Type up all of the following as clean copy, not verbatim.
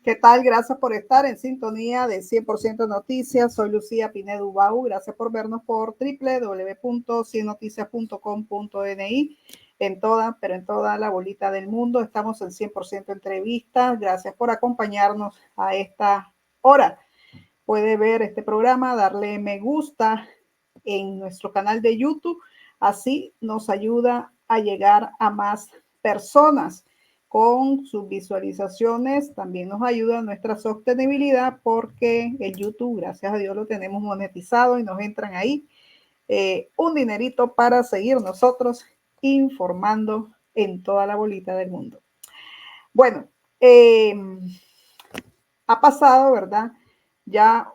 ¿Qué tal? Gracias por estar en sintonía de 100% Noticias. Soy Lucía Pinedo Ubau. Gracias por vernos por www.ciennoticias.com.ni en toda la bolita del mundo. Estamos en 100% entrevistas. Gracias por acompañarnos a esta hora. Puede ver este programa, darle me gusta en nuestro canal de YouTube. Así nos ayuda a llegar a más personas. Con sus visualizaciones también nos ayuda a nuestra sostenibilidad, porque el YouTube, gracias a Dios, lo tenemos monetizado y nos entran ahí un dinerito para seguir nosotros informando en toda la bolita del mundo. Bueno, ha pasado, ¿verdad? Ya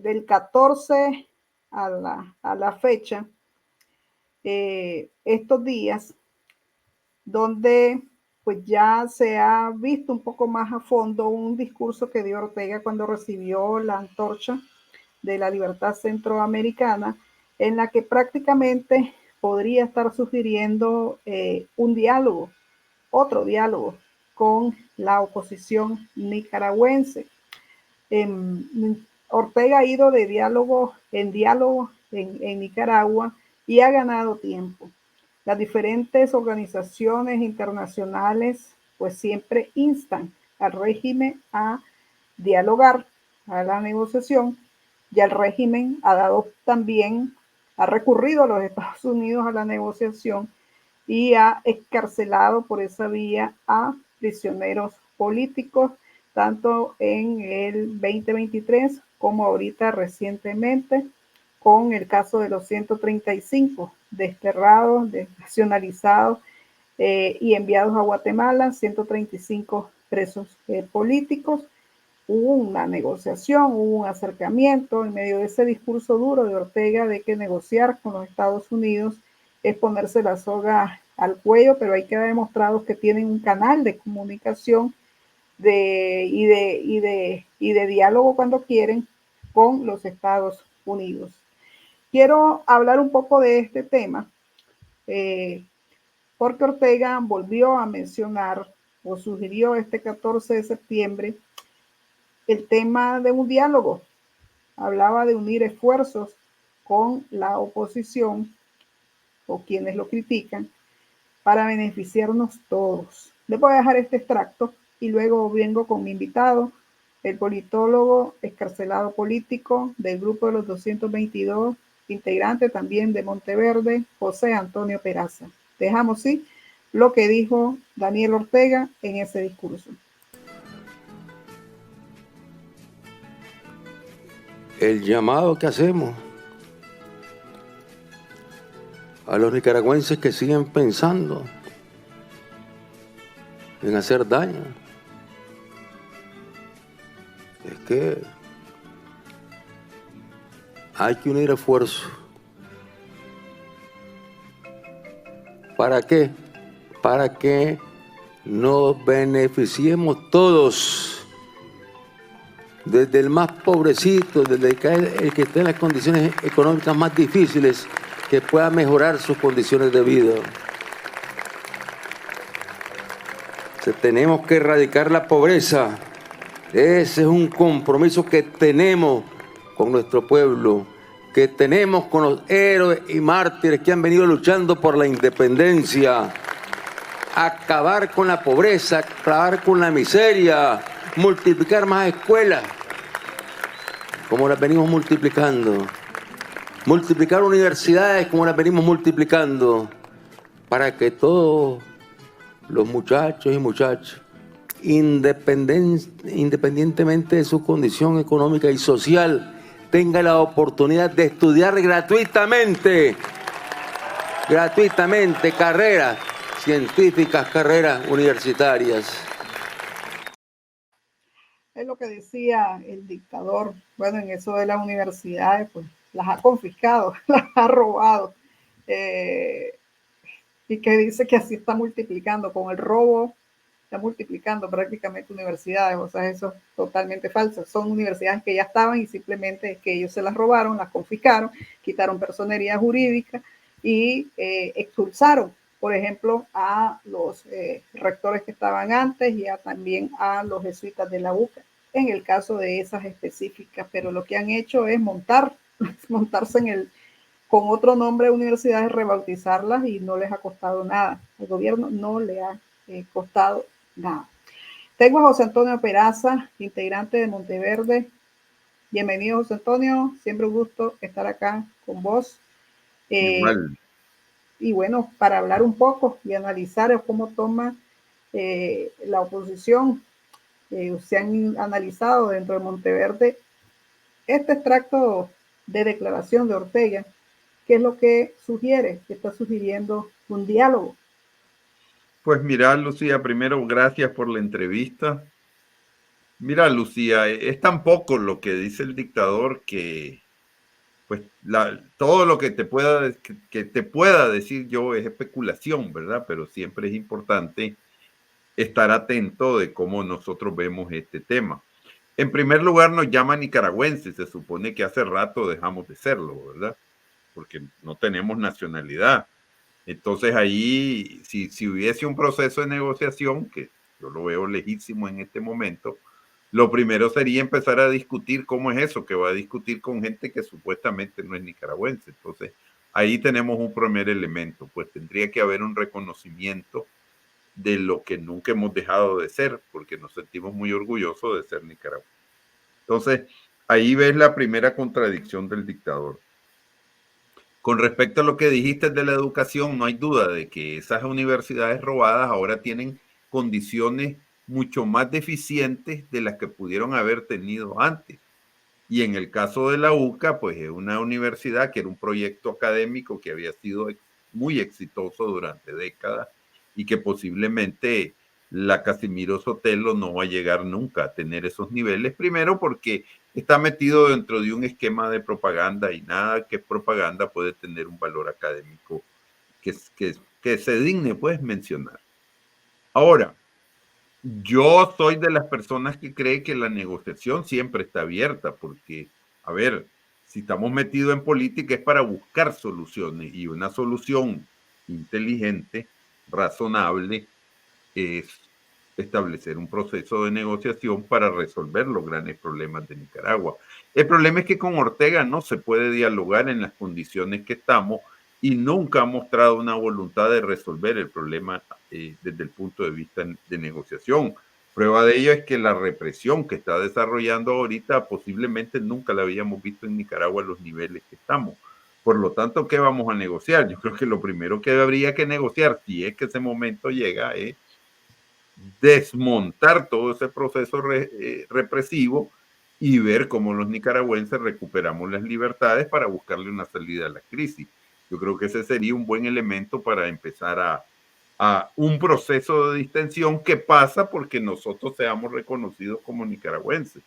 del 14 a la fecha, estos días, donde pues ya se ha visto un poco más a fondo un discurso que dio Ortega cuando recibió la antorcha de la libertad centroamericana, en la que prácticamente podría estar sugiriendo un diálogo, otro diálogo con la oposición nicaragüense. Ortega ha ido de diálogo en diálogo en Nicaragua y ha ganado tiempo. Las diferentes organizaciones internacionales pues siempre instan al régimen a dialogar, a la negociación, y el régimen ha dado también, ha recurrido a los Estados Unidos a la negociación y ha excarcelado por esa vía a prisioneros políticos, tanto en el 2023 como ahorita recientemente, con el caso de los 135 desterrados, desnacionalizados y enviados a Guatemala, 135 presos políticos. Hubo una negociación, hubo un acercamiento en medio de ese discurso duro de Ortega de que negociar con los Estados Unidos es ponerse la soga al cuello, pero ahí queda demostrado que tienen un canal de comunicación y de diálogo cuando quieren con los Estados Unidos. Quiero hablar un poco de este tema porque Ortega volvió a mencionar o sugirió este 14 de septiembre el tema de un diálogo. Hablaba de unir esfuerzos con la oposición o quienes lo critican para beneficiarnos todos. Les voy a dejar este extracto y luego vengo con mi invitado, el politólogo excarcelado político del grupo de los 222, integrante también de Monteverde, José Antonio Peraza. Dejamos, sí, lo que dijo Daniel Ortega en ese discurso. El llamado que hacemos a los nicaragüenses que siguen pensando en hacer daño es que hay que unir esfuerzos. ¿Para qué? Para que nos beneficiemos todos, desde el más pobrecito, desde el que esté en las condiciones económicas más difíciles, que pueda mejorar sus condiciones de vida. Tenemos que erradicar la pobreza. Ese es un compromiso que tenemos con nuestro pueblo, que tenemos con los héroes y mártires que han venido luchando por la independencia. Acabar con la pobreza, acabar con la miseria, multiplicar más escuelas, como las venimos multiplicando. Multiplicar universidades como las venimos multiplicando, para que todos los muchachos y muchachas, independientemente de su condición económica y social, tengan la oportunidad de estudiar gratuitamente carreras científicas, carreras universitarias. Es lo que decía el dictador. Bueno, en eso de las universidades, pues las ha confiscado, las ha robado. Y que dice que así está multiplicando, con el robo está multiplicando prácticamente universidades. O sea, eso es totalmente falso. Son universidades que ya estaban y simplemente es que ellos se las robaron, las confiscaron, quitaron personería jurídica y expulsaron por ejemplo, a los rectores que estaban antes y también a los jesuitas de la UCA, en el caso de esas específicas, pero lo que han hecho es montarse con otro nombre de universidades, rebautizarlas y no les ha costado nada. Al gobierno no le ha costado nada. Tengo a José Antonio Peraza, integrante de Monteverde. Bienvenido, José Antonio. Siempre un gusto estar acá con vos. Igual. Y bueno, para hablar un poco y analizar cómo toma la oposición, se han analizado dentro de Monteverde este extracto de declaración de Ortega, que es lo que sugiere, que está sugiriendo un diálogo. Pues mira, Lucía, primero gracias por la entrevista. Mira, Lucía, es tan poco lo que dice el dictador que pues todo lo que te pueda decir yo es especulación, ¿verdad? Pero siempre es importante estar atento de cómo nosotros vemos este tema. En primer lugar, nos llama nicaragüenses. Se supone que hace rato dejamos de serlo, ¿verdad? Porque no tenemos nacionalidad. Entonces ahí, si hubiese un proceso de negociación, que yo lo veo lejísimo en este momento, lo primero sería empezar a discutir cómo es eso, que va a discutir con gente que supuestamente no es nicaragüense. Entonces ahí tenemos un primer elemento, pues tendría que haber un reconocimiento de lo que nunca hemos dejado de ser, porque nos sentimos muy orgullosos de ser nicaragüenses. Entonces ahí ves la primera contradicción del dictador. Con respecto a lo que dijiste de la educación, no hay duda de que esas universidades robadas ahora tienen condiciones mucho más deficientes de las que pudieron haber tenido antes. Y en el caso de la UCA, pues es una universidad que era un proyecto académico que había sido muy exitoso durante décadas y que posiblemente la Casimiro Sotelo no va a llegar nunca a tener esos niveles, primero porque está metido dentro de un esquema de propaganda y nada que propaganda puede tener un valor académico que se digne pues mencionar. Ahora, yo soy de las personas que cree que la negociación siempre está abierta porque, a ver, si estamos metidos en política es para buscar soluciones y una solución inteligente, razonable, es establecer un proceso de negociación para resolver los grandes problemas de Nicaragua. El problema es que con Ortega no se puede dialogar en las condiciones que estamos y nunca ha mostrado una voluntad de resolver el problema desde el punto de vista de negociación. Prueba de ello es que la represión que está desarrollando ahorita posiblemente nunca la habíamos visto en Nicaragua a los niveles que estamos. Por lo tanto, ¿qué vamos a negociar? Yo creo que lo primero que habría que negociar, si es que ese momento llega, es desmontar todo ese proceso represivo y ver cómo los nicaragüenses recuperamos las libertades para buscarle una salida a la crisis. Yo creo que ese sería un buen elemento para empezar a un proceso de distensión que pasa porque nosotros seamos reconocidos como nicaragüenses.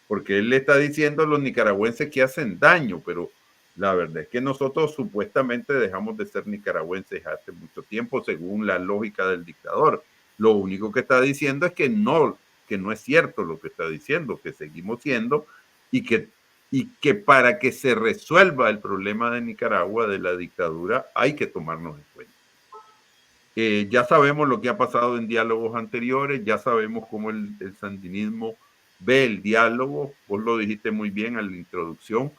Porque él le está diciendo a los nicaragüenses que hacen daño, pero la verdad es que nosotros supuestamente dejamos de ser nicaragüenses hace mucho tiempo según la lógica del dictador. Lo único que está diciendo es que no es cierto lo que está diciendo, que seguimos siendo y que para que se resuelva el problema de Nicaragua, de la dictadura, hay que tomarnos en cuenta. Ya sabemos lo que ha pasado en diálogos anteriores, ya sabemos cómo el sandinismo ve el diálogo, vos lo dijiste muy bien en la introducción,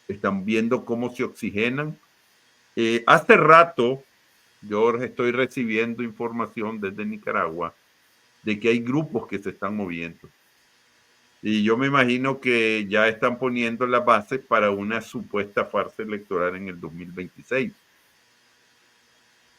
están viendo cómo se oxigenan. Hace rato yo estoy recibiendo información desde Nicaragua de que hay grupos que se están moviendo. Y yo me imagino que ya están poniendo las bases para una supuesta farsa electoral en el 2026.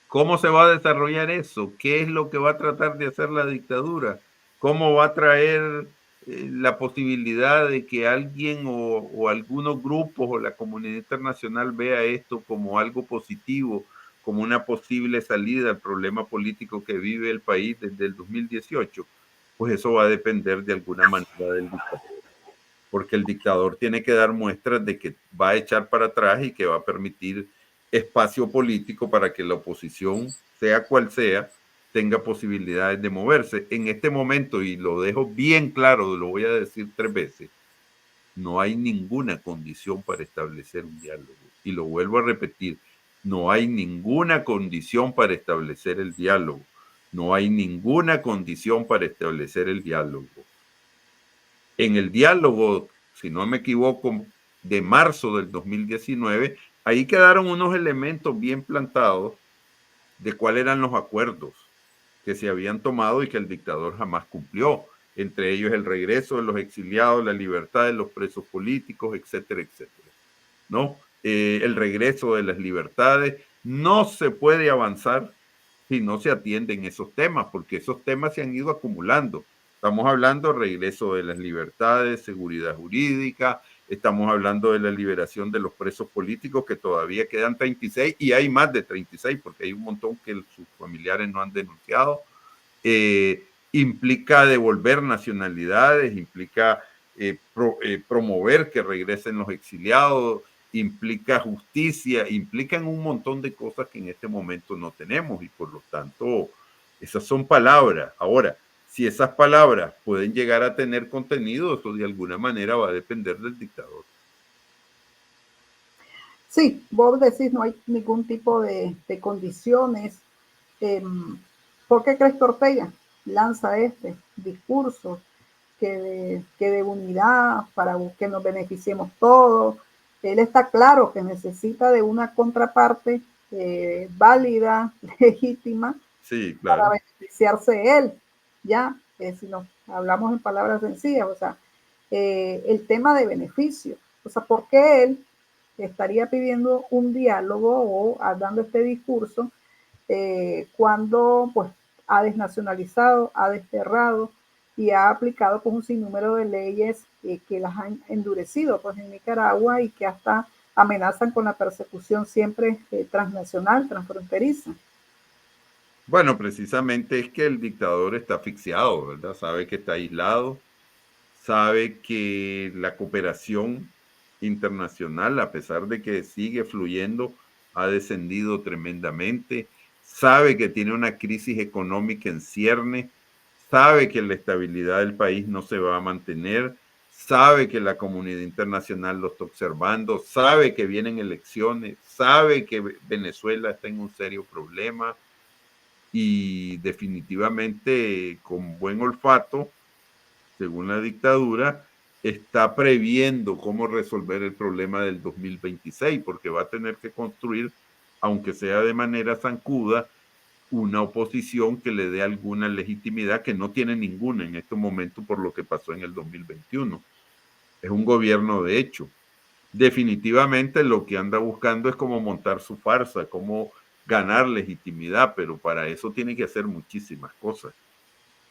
¿Cómo se va a desarrollar eso? ¿Qué es lo que va a tratar de hacer la dictadura? ¿Cómo va a traer la posibilidad de que alguien o algunos grupos o la comunidad internacional vea esto como algo positivo, como una posible salida al problema político que vive el país desde el 2018? Pues eso va a depender de alguna manera del dictador, porque el dictador tiene que dar muestras de que va a echar para atrás y que va a permitir espacio político para que la oposición, sea cual sea, tenga posibilidades de moverse. En este momento, y lo dejo bien claro, lo voy a decir 3 veces, no hay ninguna condición para establecer un diálogo. Y lo vuelvo a repetir, No hay ninguna condición para establecer el diálogo. No hay ninguna condición para establecer el diálogo. En el diálogo, si no me equivoco, de marzo del 2019, ahí quedaron unos elementos bien plantados de cuáles eran los acuerdos que se habían tomado y que el dictador jamás cumplió. Entre ellos el regreso de los exiliados, la libertad de los presos políticos, etcétera, etcétera. ¿No? El regreso de las libertades. No se puede avanzar si no se atienden esos temas, porque esos temas se han ido acumulando. Estamos hablando de regreso de las libertades, seguridad jurídica, estamos hablando de la liberación de los presos políticos, que todavía quedan 36 y hay más de 36 porque hay un montón que sus familiares no han denunciado. Implica devolver nacionalidades, implica promover que regresen los exiliados, implica justicia, implican un montón de cosas que en este momento no tenemos y por lo tanto esas son palabras. Ahora, si esas palabras pueden llegar a tener contenido, eso de alguna manera va a depender del dictador. Sí, vos decís no hay ningún tipo de condiciones. ¿Por qué crees que Ortega lanza este discurso que de unidad para que nos beneficiemos todos? Él está claro que necesita de una contraparte válida, legítima, sí, claro, para beneficiarse él. Ya, si nos hablamos en palabras sencillas, o sea, el tema de beneficio. O sea, ¿por qué él estaría pidiendo un diálogo o dando este discurso cuando pues ha desnacionalizado, ha desterrado y ha aplicado pues un sinnúmero de leyes que las han endurecido pues en Nicaragua y que hasta amenazan con la persecución siempre transnacional, transfronteriza? Bueno, precisamente es que el dictador está asfixiado, ¿verdad? Sabe que está aislado, sabe que la cooperación internacional, a pesar de que sigue fluyendo, ha descendido tremendamente, sabe que tiene una crisis económica en cierne, sabe que la estabilidad del país no se va a mantener, sabe que la comunidad internacional lo está observando, sabe que vienen elecciones, sabe que Venezuela está en un serio problema y definitivamente con buen olfato, según la dictadura, está previendo cómo resolver el problema del 2026, porque va a tener que construir, aunque sea de manera zancuda, una oposición que le dé alguna legitimidad, que no tiene ninguna en este momento por lo que pasó en el 2021. Es un gobierno de hecho. Definitivamente lo que anda buscando es cómo montar su farsa, cómo ganar legitimidad, pero para eso tiene que hacer muchísimas cosas,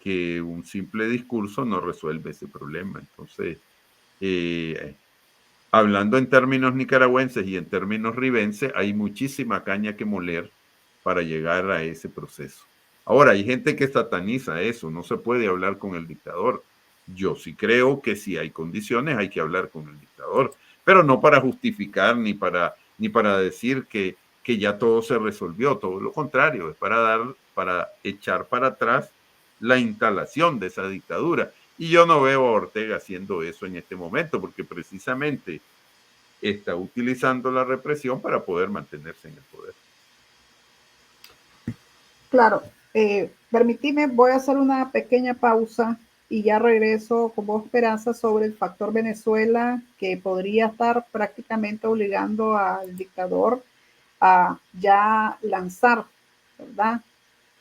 que un simple discurso no resuelve ese problema. Entonces, hablando en términos nicaragüenses y en términos ribenses, hay muchísima caña que moler para llegar a ese proceso. Ahora, hay gente que sataniza eso, no se puede hablar con el dictador. Yo sí creo que si hay condiciones hay que hablar con el dictador, pero no para justificar ni para decir que ya todo se resolvió, todo lo contrario, es para echar para atrás la instalación de esa dictadura. Y yo no veo a Ortega haciendo eso en este momento, porque precisamente está utilizando la represión para poder mantenerse en el poder. Claro, permitime, voy a hacer una pequeña pausa y ya regreso con vos, Esperanza, sobre el factor Venezuela, que podría estar prácticamente obligando al dictador a ya lanzar, ¿verdad?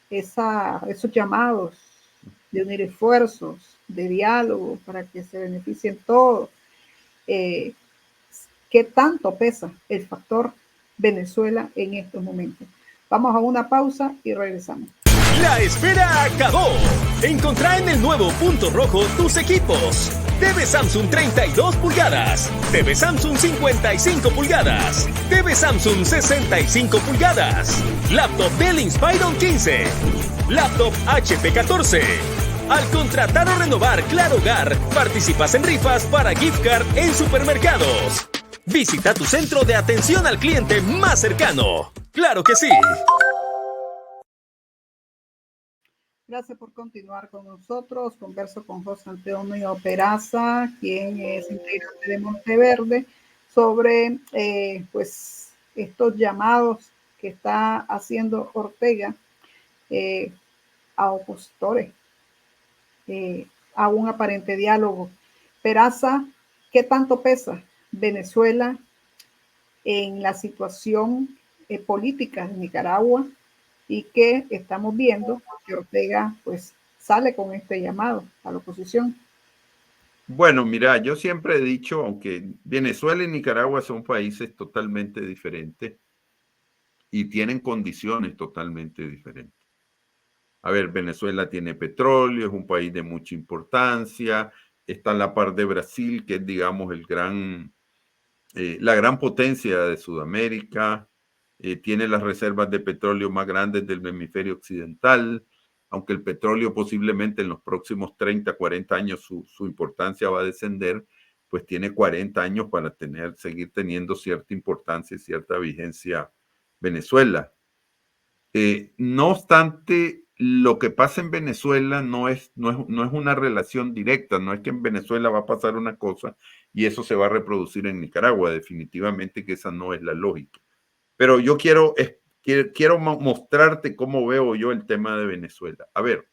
Esos llamados de unir esfuerzos, de diálogo, para que se beneficien todos. ¿Qué tanto pesa el factor Venezuela en estos momentos? Vamos a una pausa y regresamos. La espera acabó. Encontrá en el nuevo Punto Rojo tus equipos. TV Samsung 32 pulgadas, TV Samsung 55 pulgadas, TV Samsung 65 pulgadas, laptop Dell Inspiron 15, laptop HP 14. Al contratar o renovar Claro Hogar, participas en rifas para gift card en supermercados. Visita tu centro de atención al cliente más cercano. ¡Claro que sí! Gracias por continuar con nosotros. Converso con José Antonio Peraza, quien es integrante de Monteverde, sobre pues estos llamados que está haciendo Ortega a opositores, a un aparente diálogo. Peraza, ¿qué tanto pesa Venezuela en la situación política de Nicaragua? Y que estamos viendo que Ortega pues sale con este llamado a la oposición. Bueno, mira, yo siempre he dicho, aunque Venezuela y Nicaragua son países totalmente diferentes y tienen condiciones totalmente diferentes. A ver, Venezuela tiene petróleo, es un país de mucha importancia, está a la par de Brasil, que es, digamos, la gran potencia de Sudamérica, tiene las reservas de petróleo más grandes del hemisferio occidental, aunque el petróleo posiblemente en los próximos 30, 40 años su importancia va a descender, pues tiene 40 años para seguir teniendo cierta importancia y cierta vigencia Venezuela. No obstante, lo que pasa en Venezuela no es una relación directa, no es que en Venezuela va a pasar una cosa y eso se va a reproducir en Nicaragua, definitivamente que esa no es la lógica. Pero yo quiero mostrarte cómo veo yo el tema de Venezuela. A ver,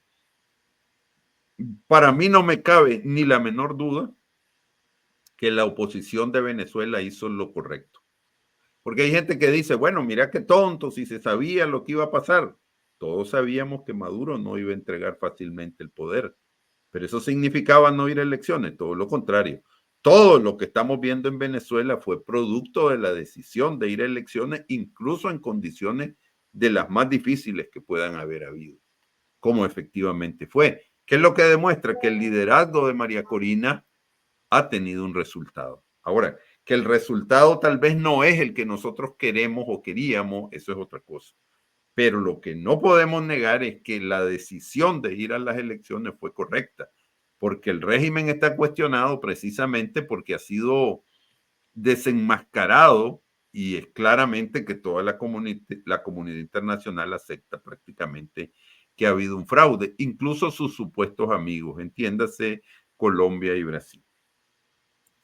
para mí no me cabe ni la menor duda que la oposición de Venezuela hizo lo correcto. Porque hay gente que dice, bueno, mira qué tonto, si se sabía lo que iba a pasar. Todos sabíamos que Maduro no iba a entregar fácilmente el poder, pero eso significaba no ir a elecciones, todo lo contrario. Todo lo que estamos viendo en Venezuela fue producto de la decisión de ir a elecciones, incluso en condiciones de las más difíciles que puedan haber habido, como efectivamente fue. ¿Qué es lo que demuestra? Que el liderazgo de María Corina ha tenido un resultado. Ahora, que el resultado tal vez no es el que nosotros queremos o queríamos, eso es otra cosa. Pero lo que no podemos negar es que la decisión de ir a las elecciones fue correcta, porque el régimen está cuestionado precisamente porque ha sido desenmascarado y es claramente que toda la comunidad internacional acepta prácticamente que ha habido un fraude, incluso sus supuestos amigos, entiéndase Colombia y Brasil,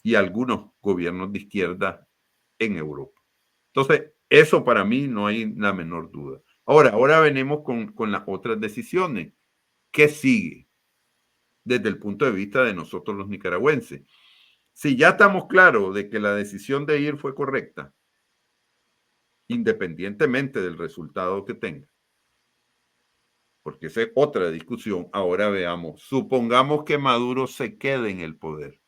y algunos gobiernos de izquierda en Europa. Entonces, eso para mí no hay la menor duda. Ahora venimos con las otras decisiones. ¿Qué sigue desde el punto de vista de nosotros los nicaragüenses? Si ya estamos claros de que la decisión de ir fue correcta, independientemente del resultado que tenga, porque esa es otra discusión, ahora veamos, supongamos que Maduro se quede en el poder.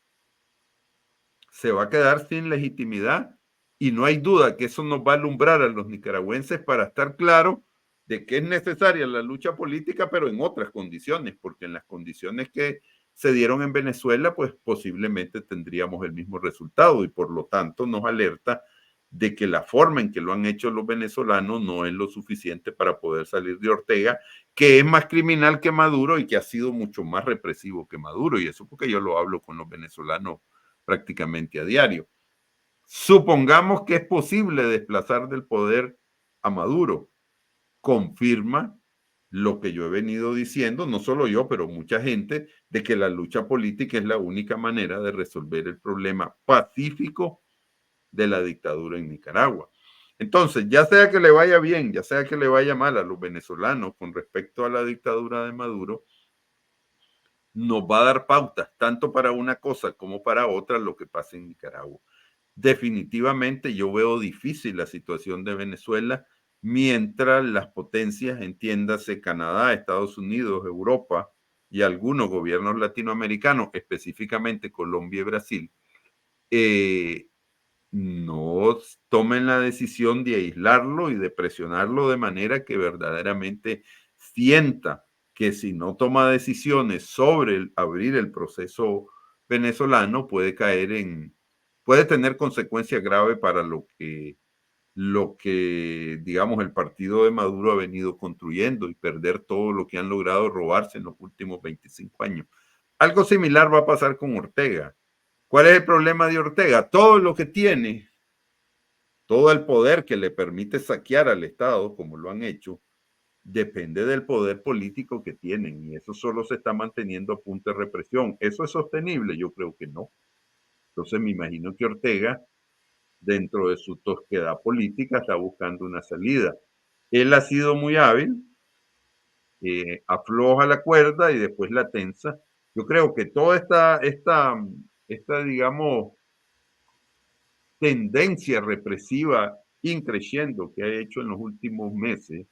Se va a quedar sin legitimidad y no hay duda que eso nos va a alumbrar a los nicaragüenses para estar claro de que es necesaria la lucha política, pero en otras condiciones, porque en las condiciones que se dieron en Venezuela, pues posiblemente tendríamos el mismo resultado y por lo tanto nos alerta de que la forma en que lo han hecho los venezolanos no es lo suficiente para poder salir de Ortega, que es más criminal que Maduro y que ha sido mucho más represivo que Maduro, y eso porque yo lo hablo con los venezolanos prácticamente a diario. Supongamos que es posible desplazar del poder a Maduro. Confirma lo que yo he venido diciendo, no solo yo, pero mucha gente, de que la lucha política es la única manera de resolver el problema pacífico de la dictadura en Nicaragua. Entonces, ya sea que le vaya bien, ya sea que le vaya mal a los venezolanos con respecto a la dictadura de Maduro, nos va a dar pautas, tanto para una cosa como para otra, lo que pasa en Nicaragua. Definitivamente yo veo difícil la situación de Venezuela mientras las potencias, entiéndase Canadá, Estados Unidos, Europa y algunos gobiernos latinoamericanos, específicamente Colombia y Brasil, no tomen la decisión de aislarlo y de presionarlo de manera que verdaderamente sienta que si no toma decisiones sobre abrir el proceso venezolano puede tener consecuencias graves para lo que, digamos, el partido de Maduro ha venido construyendo y perder todo lo que han logrado robarse en los últimos 25 años. Algo similar va a pasar con Ortega. ¿Cuál es el problema de Ortega? Todo lo que tiene, todo el poder que le permite saquear al Estado, como lo han hecho, depende del poder político que tienen y eso solo se está manteniendo a punta de represión. ¿Eso es sostenible? Yo creo que no. Entonces me imagino que Ortega, dentro de su tosquedad política, está buscando una salida. Él ha sido muy hábil, afloja la cuerda y después la tensa. Yo creo que toda esta digamos, tendencia represiva increciendo que ha hecho en los últimos meses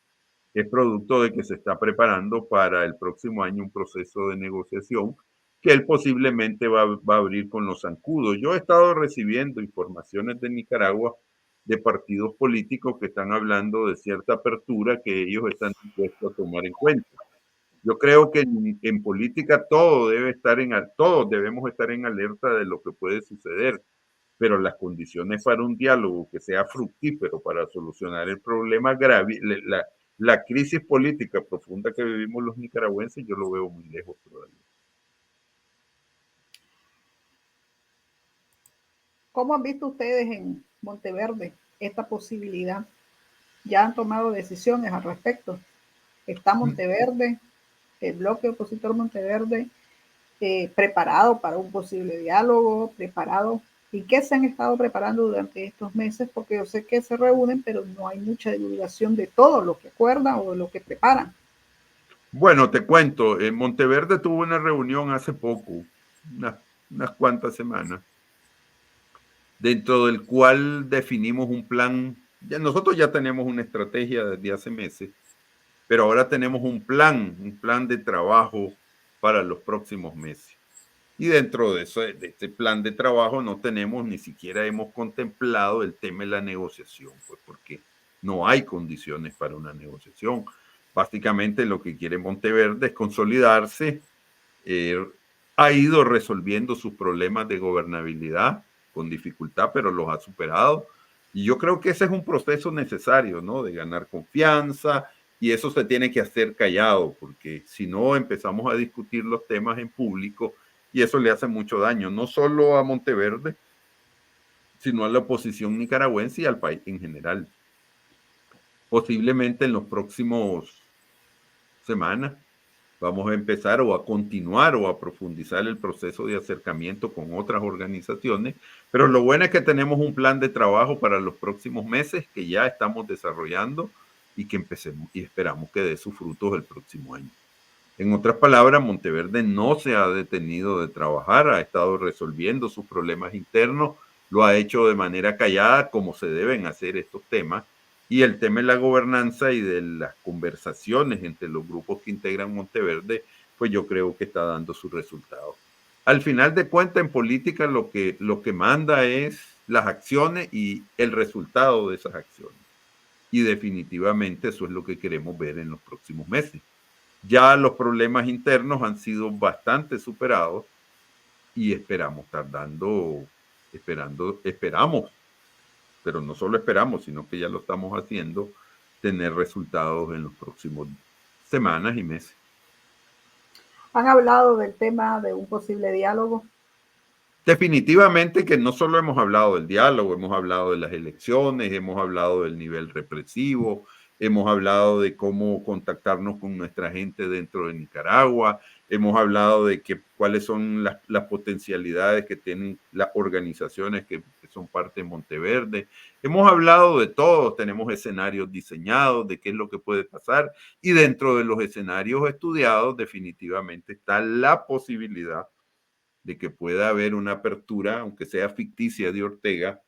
es producto de que se está preparando para el próximo año un proceso de negociación que él posiblemente va a abrir con los zancudos. Yo he estado recibiendo informaciones de Nicaragua de partidos políticos que están hablando de cierta apertura que ellos están dispuestos a tomar en cuenta. Yo creo que en política todos debemos estar en alerta de lo que puede suceder, pero las condiciones para un diálogo que sea fructífero para solucionar el problema grave, la crisis política profunda que vivimos los nicaragüenses, yo lo veo muy lejos todavía. ¿Cómo han visto ustedes en Monteverde esta posibilidad? ¿Ya han tomado decisiones al respecto? ¿Está Monteverde, el bloque opositor Monteverde, preparado para un posible diálogo? ¿Preparado? ¿Y qué se han estado preparando durante estos meses? Porque yo sé que se reúnen, pero no hay mucha divulgación de todo lo que acuerdan o de lo que preparan. Bueno, te cuento, Monteverde tuvo una reunión hace poco, unas cuantas semanas, dentro del cual definimos un plan. Nosotros ya tenemos una estrategia desde hace meses, pero ahora tenemos un plan de trabajo para los próximos meses. Y dentro de este plan de trabajo no tenemos, ni siquiera hemos contemplado el tema de la negociación, pues porque no hay condiciones para una negociación. Básicamente lo que quiere Monteverde es consolidarse, ha ido resolviendo sus problemas de gobernabilidad con dificultad, pero los ha superado. Y yo creo que ese es un proceso necesario, ¿no? De ganar confianza, y eso se tiene que hacer callado, porque si no empezamos a discutir los temas en público, y eso le hace mucho daño, no solo a Monteverde, sino a la oposición nicaragüense y al país en general. Posiblemente en los próximos semanas vamos a empezar o a continuar o a profundizar el proceso de acercamiento con otras organizaciones, pero lo bueno es que tenemos un plan de trabajo para los próximos meses que ya estamos desarrollando y que empecemos y esperamos que dé sus frutos el próximo año. En otras palabras, Monteverde no se ha detenido de trabajar, ha estado resolviendo sus problemas internos, lo ha hecho de manera callada, como se deben hacer estos temas, y el tema de la gobernanza y de las conversaciones entre los grupos que integran Monteverde, pues yo creo que está dando sus resultados. Al final de cuentas, en política lo que manda es las acciones y el resultado de esas acciones. Y definitivamente eso es lo que queremos ver en los próximos meses. Ya los problemas internos han sido bastante superados y esperamos, pero no solo esperamos, sino que ya lo estamos haciendo, tener resultados en los próximos semanas y meses. ¿Han hablado del tema de un posible diálogo? Definitivamente que no solo hemos hablado del diálogo, hemos hablado de las elecciones, hemos hablado del nivel represivo, hemos hablado de cómo contactarnos con nuestra gente dentro de Nicaragua, hemos hablado de cuáles son las potencialidades que tienen las organizaciones que son parte de Monteverde. Hemos hablado de todo, tenemos escenarios diseñados de qué es lo que puede pasar, y dentro de los escenarios estudiados definitivamente está la posibilidad de que pueda haber una apertura, aunque sea ficticia, de Ortega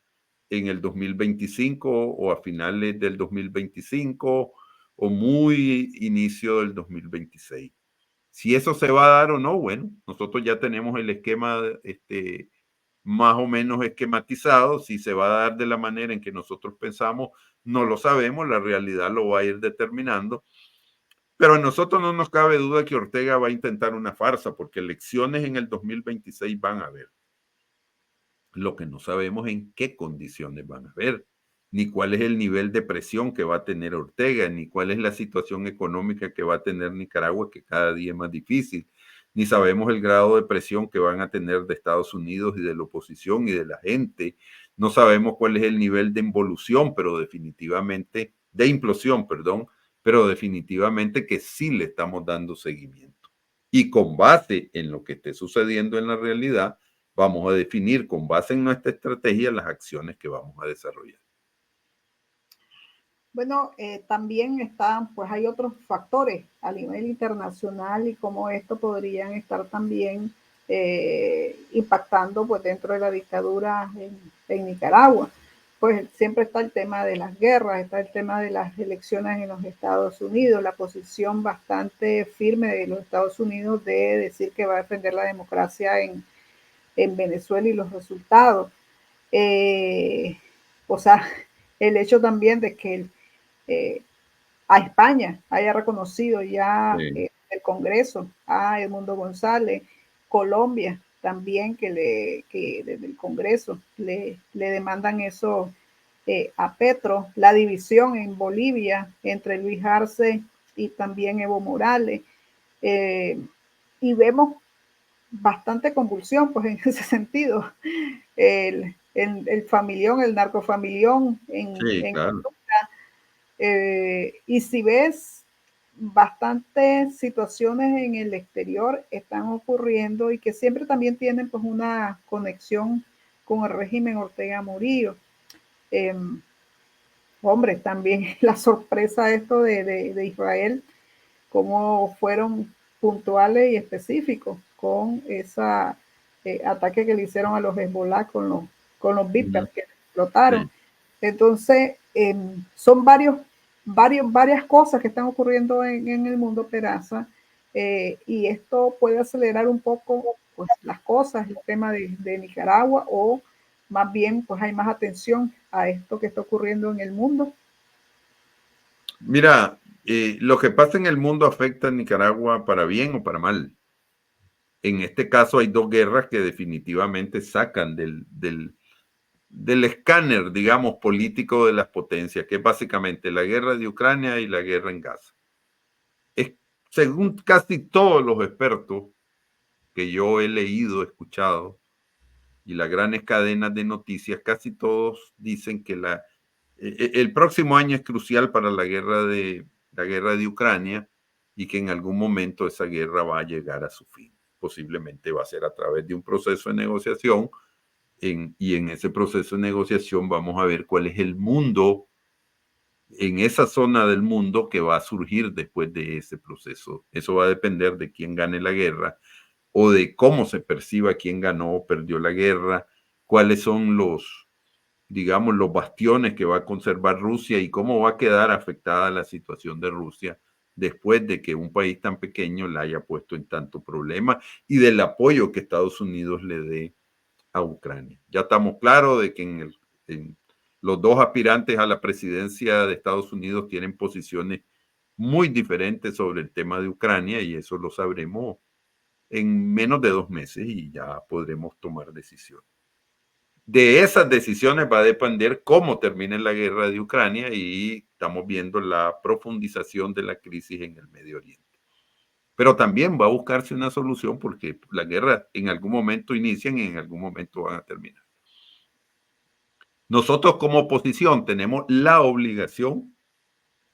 en el 2025 o a finales del 2025 o muy inicio del 2026. Si eso se va a dar o no, bueno, nosotros ya tenemos el esquema más o menos esquematizado. Si se va a dar de la manera en que nosotros pensamos, no lo sabemos, la realidad lo va a ir determinando. Pero a nosotros no nos cabe duda que Ortega va a intentar una farsa, porque elecciones en el 2026 van a haber. Lo que no sabemos en qué condiciones van a haber, ni cuál es el nivel de presión que va a tener Ortega, ni cuál es la situación económica que va a tener Nicaragua, que cada día es más difícil, ni sabemos el grado de presión que van a tener de Estados Unidos y de la oposición y de la gente. No sabemos cuál es el nivel de involución, pero definitivamente, de implosión, perdón, pero definitivamente que sí le estamos dando seguimiento. Y con base en lo que esté sucediendo en la realidad, vamos a definir con base en nuestra estrategia las acciones que vamos a desarrollar. Bueno, también están, pues hay otros factores a nivel internacional y cómo esto podrían estar también impactando pues dentro de la dictadura en Nicaragua. Pues siempre está el tema de las guerras, está el tema de las elecciones en los Estados Unidos, la posición bastante firme de los Estados Unidos de decir que va a defender la democracia en Venezuela y los resultados. Eh, o sea, el hecho también de que eh, a España haya reconocido ya Sí. el Congreso, a Edmundo González, Colombia también que desde el Congreso le demandan eso a Petro, la división en Bolivia entre Luis Arce y también Evo Morales, eh, y vemos bastante convulsión pues en ese sentido, el familión, el narcofamilión Sí, en claro. y si ves, bastantes situaciones en el exterior están ocurriendo y que siempre también tienen pues una conexión con el régimen Ortega Murillo. Eh, Hombre, también la sorpresa esto de Israel, cómo fueron puntuales y específicos con ese ataque que le hicieron a los Hezbollah con los Ujú. Vipers que explotaron. Sí. Entonces, son varias cosas que están ocurriendo en el mundo Peraza, y esto puede acelerar un poco pues, las cosas, el tema de Nicaragua, o más bien pues hay más atención a esto que está ocurriendo en el mundo. Mira, lo que pasa en el mundo afecta a Nicaragua para bien o para mal. En este caso hay dos guerras que definitivamente sacan del escáner, digamos, político de las potencias, que es básicamente la guerra de Ucrania y la guerra en Gaza. Es, según casi todos los expertos que yo he leído, escuchado, y las grandes cadenas de noticias, casi todos dicen que el próximo año es crucial para la guerra de Ucrania y que en algún momento esa guerra va a llegar a su fin. Posiblemente va a ser a través de un proceso de negociación y en ese proceso de negociación vamos a ver cuál es el mundo en esa zona del mundo que va a surgir después de ese proceso. Eso va a depender de quién gane la guerra o de cómo se perciba quién ganó o perdió la guerra, cuáles son digamos, los bastiones que va a conservar Rusia y cómo va a quedar afectada la situación de Rusia después de que un país tan pequeño la haya puesto en tanto problema y del apoyo que Estados Unidos le dé a Ucrania. Ya estamos claros de que en los dos aspirantes a la presidencia de Estados Unidos tienen posiciones muy diferentes sobre el tema de Ucrania y eso lo sabremos en menos de 2 meses y ya podremos tomar decisiones. De esas decisiones va a depender cómo termine la guerra de Ucrania y estamos viendo la profundización de la crisis en el Medio Oriente. Pero también va a buscarse una solución porque las guerras en algún momento inician y en algún momento van a terminar. Nosotros como oposición tenemos la obligación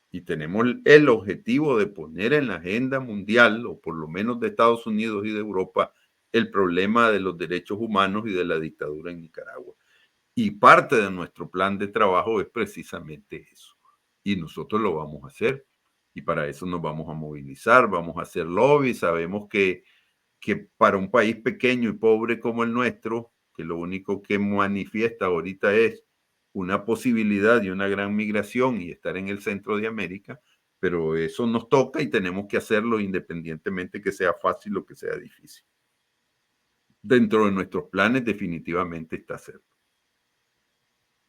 y tenemos el objetivo de poner en la agenda mundial, o por lo menos de Estados Unidos y de Europa, el problema de los derechos humanos y de la dictadura en Nicaragua. Y parte de nuestro plan de trabajo es precisamente eso. Y nosotros lo vamos a hacer. Y para eso nos vamos a movilizar, vamos a hacer lobby. Sabemos que para un país pequeño y pobre como el nuestro, que lo único que manifiesta ahorita es una posibilidad de una gran migración y estar en el centro de América, pero eso nos toca y tenemos que hacerlo independientemente que sea fácil o que sea difícil. Dentro de nuestros planes definitivamente está hacerlo.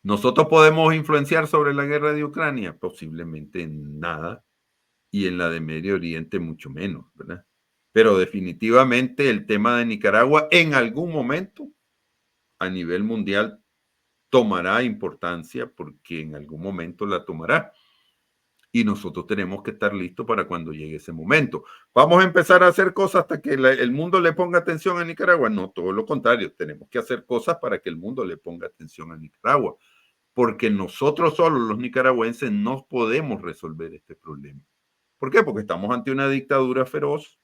¿Nosotros podemos influenciar sobre la guerra de Ucrania? Posiblemente nada, y en la de Medio Oriente mucho menos, ¿verdad? Pero definitivamente el tema de Nicaragua en algún momento a nivel mundial tomará importancia porque en algún momento la tomará. Y nosotros tenemos que estar listos para cuando llegue ese momento. ¿Vamos a empezar a hacer cosas hasta que el mundo le ponga atención a Nicaragua? No, todo lo contrario. Tenemos que hacer cosas para que el mundo le ponga atención a Nicaragua. Porque nosotros solos, los nicaragüenses, no podemos resolver este problema. ¿Por qué? Porque estamos ante una dictadura feroz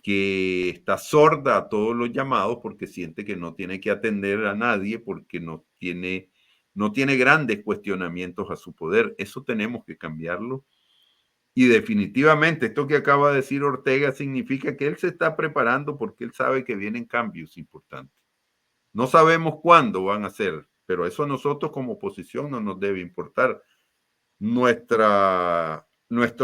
que está sorda a todos los llamados porque siente que no tiene que atender a nadie, porque no tiene no tiene grandes cuestionamientos a su poder. Eso tenemos que cambiarlo. Y definitivamente esto que acaba de decir Ortega significa que él se está preparando porque él sabe que vienen cambios importantes. No sabemos cuándo van a ser, pero eso a nosotros como oposición no nos debe importar. Nuestro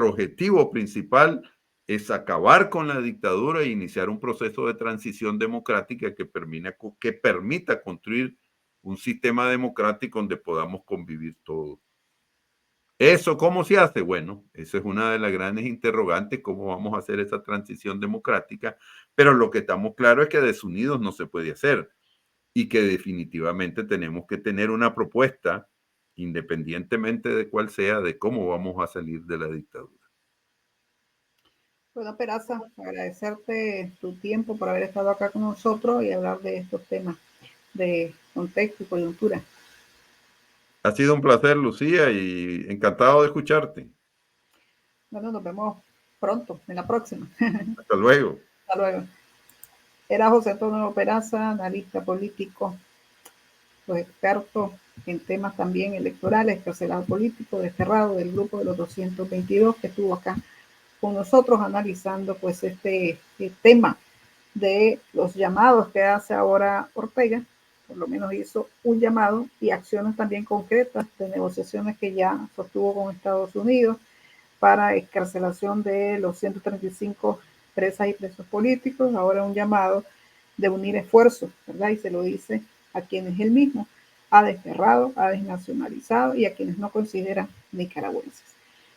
objetivo principal es acabar con la dictadura e iniciar un proceso de transición democrática que permita construir un sistema democrático donde podamos convivir todos. ¿Eso cómo se hace? Bueno, esa es una de las grandes interrogantes, cómo vamos a hacer esa transición democrática, pero lo que estamos claros es que desunidos no se puede hacer y que definitivamente tenemos que tener una propuesta, independientemente de cuál sea, de cómo vamos a salir de la dictadura. Bueno, Peraza, agradecerte tu tiempo por haber estado acá con nosotros y hablar de estos temas de contexto y coyuntura. Ha sido un placer, Lucía, y encantado de escucharte. Bueno, nos vemos pronto, en la próxima. Hasta luego. Hasta luego. Era José Antonio Peraza, analista político, pues experto en temas también electorales, encarcelado político, desterrado del grupo de los 222 que estuvo acá con nosotros analizando pues este tema de los llamados que hace ahora Ortega. Por lo menos hizo un llamado y acciones también concretas de negociaciones que ya sostuvo con Estados Unidos para excarcelación de los 135 presas y presos políticos. Ahora un llamado de unir esfuerzos, ¿verdad? Y se lo dice a quienes él mismo ha desterrado, ha desnacionalizado y a quienes no consideran nicaragüenses.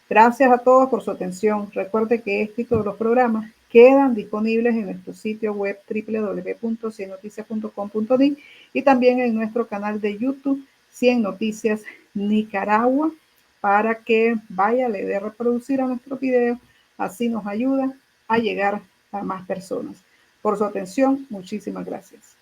Gracias a todos por su atención. Recuerde que este y todos los programas quedan disponibles en nuestro sitio web www.ciennoticias.com.di y también en nuestro canal de YouTube 100 Noticias Nicaragua, para que vaya, le dé reproducir a nuestro video, así nos ayuda a llegar a más personas. Por su atención, muchísimas gracias.